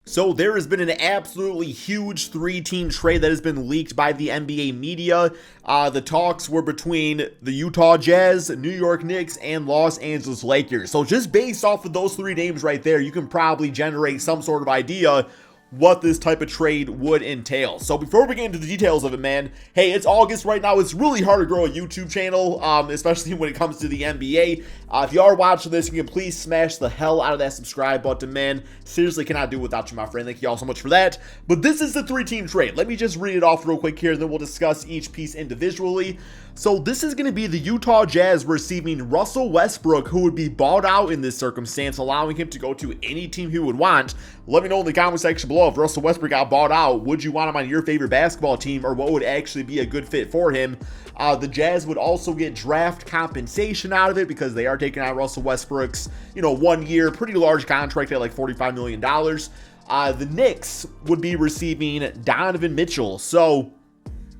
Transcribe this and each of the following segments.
So there has been an absolutely huge three-team trade that has been leaked by the NBA media. The talks were between the Utah Jazz, New York Knicks, and Los Angeles Lakers. So just based off of those three names right there, you can probably generate some sort of idea what this type of trade would entail. So before we get into the details of it, man, hey, it's August right now. It's really hard to grow a YouTube channel, especially when it comes to the NBA. If you are watching this, you can please smash the hell out of that subscribe button, man. Seriously, cannot do without you, my friend. Thank you all so much for that. But this is the three-team trade. Let me just read it off real quick here, and then we'll discuss each piece individually. So this is going to be the Utah Jazz receiving Russell Westbrook, who would be bought out in this circumstance, allowing him to go to any team he would want. Let me know in the comment section below if Russell Westbrook got bought out. Would you want him on your favorite basketball team, or what would actually be a good fit for him? The Jazz would also get draft compensation out of it because they are taking out Russell Westbrook's, 1 year, pretty large contract at like $45 million. The Knicks would be receiving Donovan Mitchell. So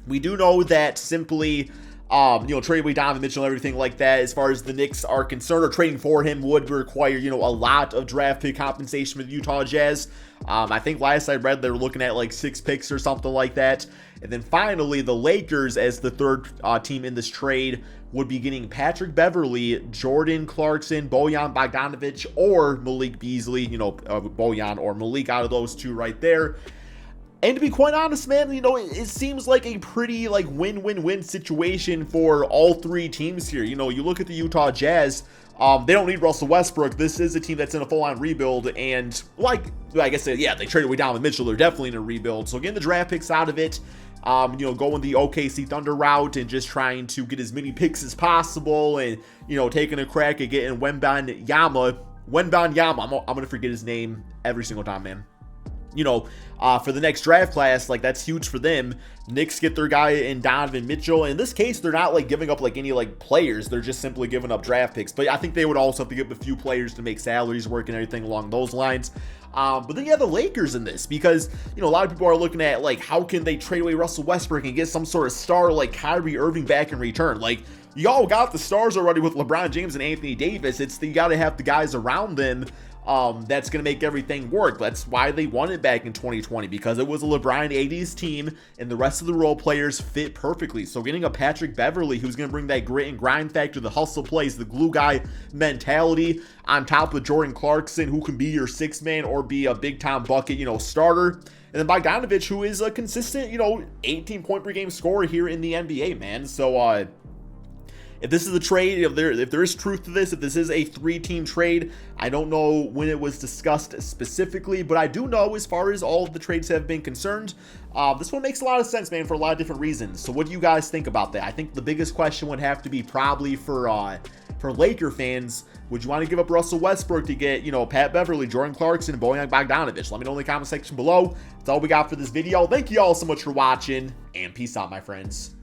we do know that simply trade away Donovan Mitchell and everything like that, as far as the Knicks are concerned, or trading for him would require, a lot of draft pick compensation for the Utah Jazz. I think last I read they were looking at like 6 picks or something like that. And then finally, the Lakers, as the third team in this trade, would be getting Patrick Beverley, Jordan Clarkson, Bojan Bogdanovic, or Malik Beasley, Bojan or Malik, out of those two right there. And to be quite honest, man, it seems like a pretty win-win-win situation for all three teams here. You look at the Utah Jazz, they don't need Russell Westbrook. This is a team that's in a full-on rebuild, and like I said, yeah, they traded away Donovan Mitchell. They're definitely in a rebuild. So getting the draft picks out of it, going the OKC Thunder route and just trying to get as many picks as possible, and taking a crack at getting Wembanyama. I'm gonna forget his name every single time, man. For the next draft class, that's huge for them. Knicks get their guy in Donovan Mitchell. In this case, they're not giving up any players. They're just simply giving up draft picks. But I think they would also have to give a few players to make salaries work and everything along those lines. But then you have the Lakers in this, because a lot of people are looking at how can they trade away Russell Westbrook and get some sort of star like Kyrie Irving back in return. Y'all got the stars already with LeBron James and Anthony Davis. You got to have the guys around them that's going to make everything work. That's why they won it back in 2020, because it was a LeBron 80s team and the rest of the role players fit perfectly. So getting a Patrick Beverley, who's going to bring that grit and grind factor, the hustle plays, the glue guy mentality, on top of Jordan Clarkson, who can be your sixth man or be a big time bucket, starter. And then Bogdanovic, who is a consistent, 18 point per game scorer here in the NBA, man. So, if this is a trade, if there is truth to this, if this is a three-team trade, I don't know when it was discussed specifically, but I do know, as far as all of the trades have been concerned, this one makes a lot of sense, man, for a lot of different reasons. So what do you guys think about that? I think the biggest question would have to be probably for Laker fans, would you want to give up Russell Westbrook to get, Pat Beverley, Jordan Clarkson, and Bojan Bogdanovic? Let me know in the comment section below. That's all we got for this video. Thank you all so much for watching, and peace out, my friends.